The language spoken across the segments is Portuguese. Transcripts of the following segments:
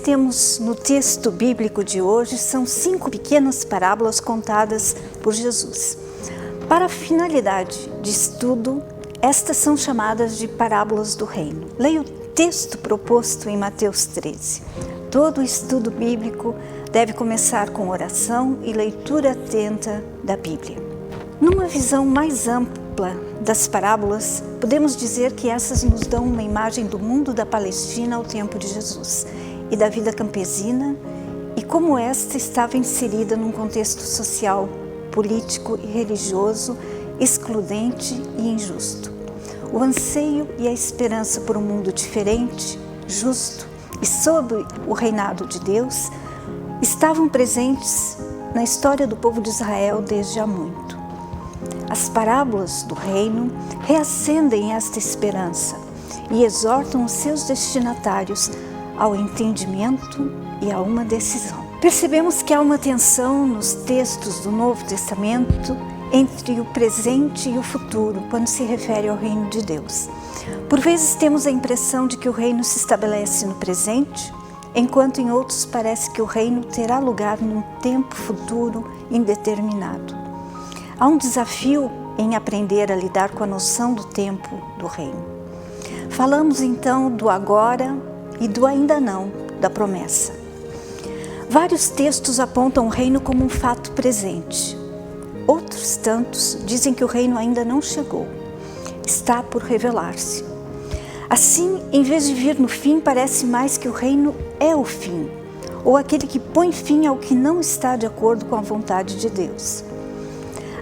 temos no texto bíblico de hoje são 5 pequenas parábolas contadas por Jesus. Para a finalidade de estudo, estas são chamadas de parábolas do reino. Leia o texto proposto em Mateus 13. Todo estudo bíblico deve começar com oração e leitura atenta da Bíblia. Numa visão mais ampla das parábolas, podemos dizer que essas nos dão uma imagem do mundo da Palestina ao tempo de Jesus e da vida campesina e como esta estava inserida num contexto social, político e religioso excludente e injusto. O anseio e a esperança por um mundo diferente, justo e sob o reinado de Deus estavam presentes na história do povo de Israel desde há muito. As parábolas do reino reacendem esta esperança e exortam os seus destinatários ao entendimento e a uma decisão. Percebemos que há uma tensão nos textos do Novo Testamento entre o presente e o futuro, quando se refere ao reino de Deus. Por vezes temos a impressão de que o reino se estabelece no presente, enquanto em outros parece que o reino terá lugar num tempo futuro indeterminado. Há um desafio em aprender a lidar com a noção do tempo do reino. Falamos então do agora e do ainda não, da promessa. Vários textos apontam o reino como um fato presente. Outros tantos dizem que o reino ainda não chegou, está por revelar-se. Assim, em vez de vir no fim, parece mais que o reino é o fim, ou aquele que põe fim ao que não está de acordo com a vontade de Deus.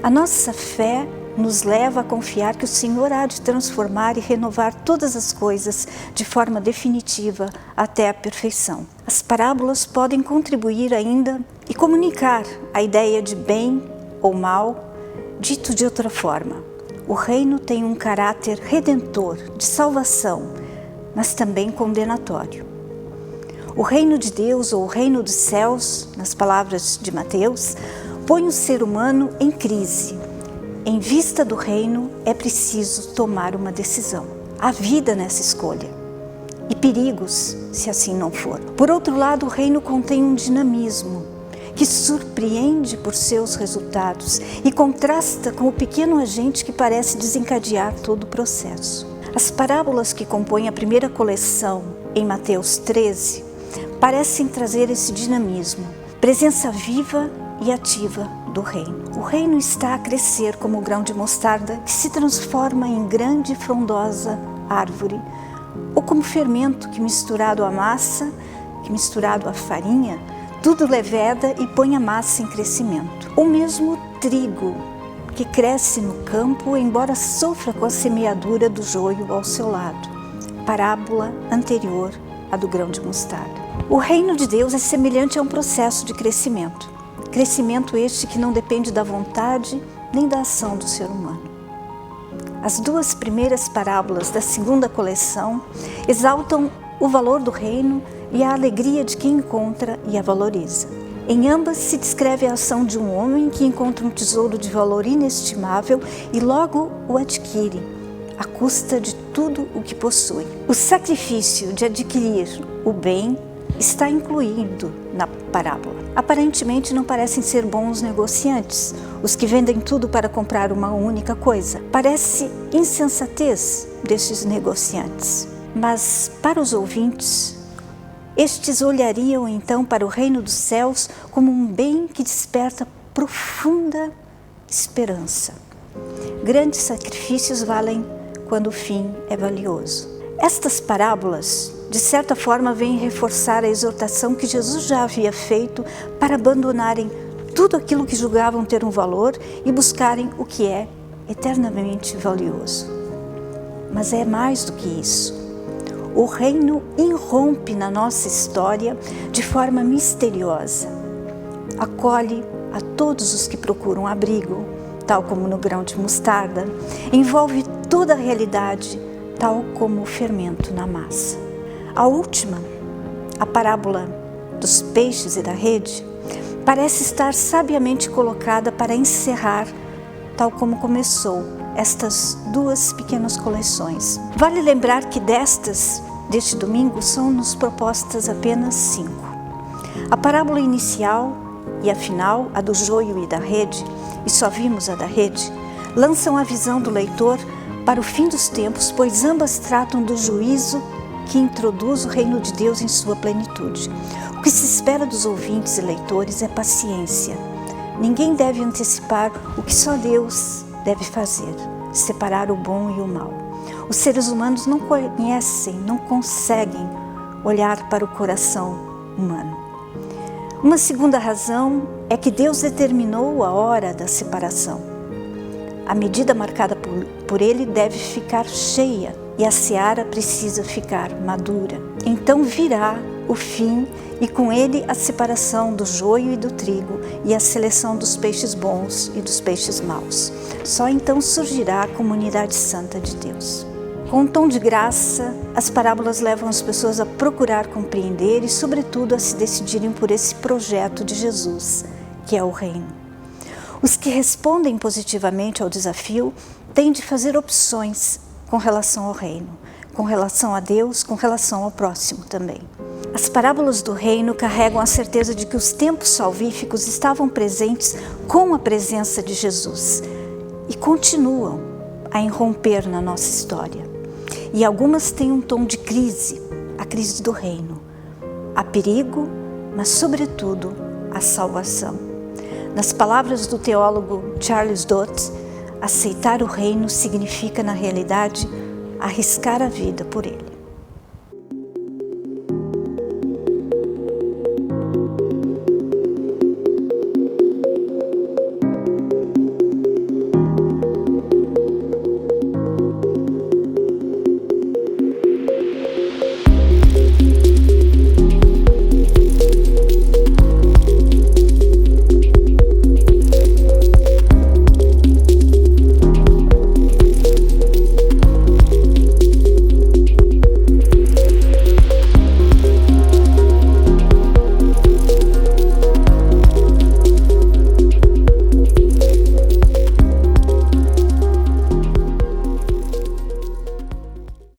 A nossa fé nos leva a confiar que o Senhor há de transformar e renovar todas as coisas de forma definitiva até a perfeição. As parábolas podem contribuir ainda e comunicar a ideia de bem ou mal, dito de outra forma. O reino tem um caráter redentor, de salvação, mas também condenatório. O reino de Deus, ou o reino dos céus, nas palavras de Mateus, põe o ser humano em crise. Em vista do reino, é preciso tomar uma decisão. Há vida nessa escolha e perigos, se assim não for. Por outro lado, o reino contém um dinamismo que surpreende por seus resultados e contrasta com o pequeno agente que parece desencadear todo o processo. As parábolas que compõem a primeira coleção, em Mateus 13, parecem trazer esse dinamismo, presença viva e ativa do reino. O reino está a crescer como o grão de mostarda que se transforma em grande e frondosa árvore, ou como fermento que misturado à massa, que misturado à farinha, tudo leveda e põe a massa em crescimento. O mesmo trigo que cresce no campo, embora sofra com a semeadura do joio ao seu lado. Parábola anterior à do grão de mostarda. O reino de Deus é semelhante a um processo de crescimento. Crescimento este que não depende da vontade nem da ação do ser humano. As 2 primeiras parábolas da segunda coleção exaltam o valor do reino e a alegria de quem encontra e a valoriza. Em ambas se descreve a ação de um homem que encontra um tesouro de valor inestimável e logo o adquire, à custa de tudo o que possui. O sacrifício de adquirir o bem está incluído na parábola. Aparentemente não parecem ser bons negociantes, os que vendem tudo para comprar uma única coisa. Parece insensatez destes negociantes. Mas para os ouvintes, estes olhariam então para o reino dos céus como um bem que desperta profunda esperança. Grandes sacrifícios valem quando o fim é valioso. Estas parábolas, de certa forma, vêm reforçar a exortação que Jesus já havia feito para abandonarem tudo aquilo que julgavam ter um valor e buscarem o que é eternamente valioso. Mas é mais do que isso. O reino irrompe na nossa história de forma misteriosa. Acolhe a todos os que procuram abrigo, tal como no grão de mostarda. Envolve toda a realidade, tal como o fermento na massa. A última, a parábola dos peixes e da rede, parece estar sabiamente colocada para encerrar, tal como começou, estas 2 pequenas coleções. Vale lembrar que destas deste domingo são-nos propostas apenas 5. A parábola inicial e a final, a do joio e da rede, e só vimos a da rede, lançam a visão do leitor para o fim dos tempos, pois ambas tratam do juízo que introduz o reino de Deus em sua plenitude. O que se espera dos ouvintes e leitores é paciência. Ninguém deve antecipar o que só Deus deve fazer, separar o bom e o mal. Os seres humanos não conhecem, não conseguem olhar para o coração humano. Uma segunda razão é que Deus determinou a hora da separação. A medida marcada por Ele deve ficar cheia e a seara precisa ficar madura. Então virá o fim e com ele a separação do joio e do trigo e a seleção dos peixes bons e dos peixes maus. Só então surgirá a comunidade santa de Deus. Com um tom de graça, as parábolas levam as pessoas a procurar compreender e, sobretudo, a se decidirem por esse projeto de Jesus, que é o reino. Os que respondem positivamente ao desafio têm de fazer opções com relação ao reino, com relação a Deus, com relação ao próximo também. As parábolas do reino carregam a certeza de que os tempos salvíficos estavam presentes com a presença de Jesus e continuam a irromper na nossa história. E algumas têm um tom de crise, a crise do reino. Há perigo, mas sobretudo a salvação. Nas palavras do teólogo Charles Dodd, aceitar o reino significa, na realidade, arriscar a vida por ele.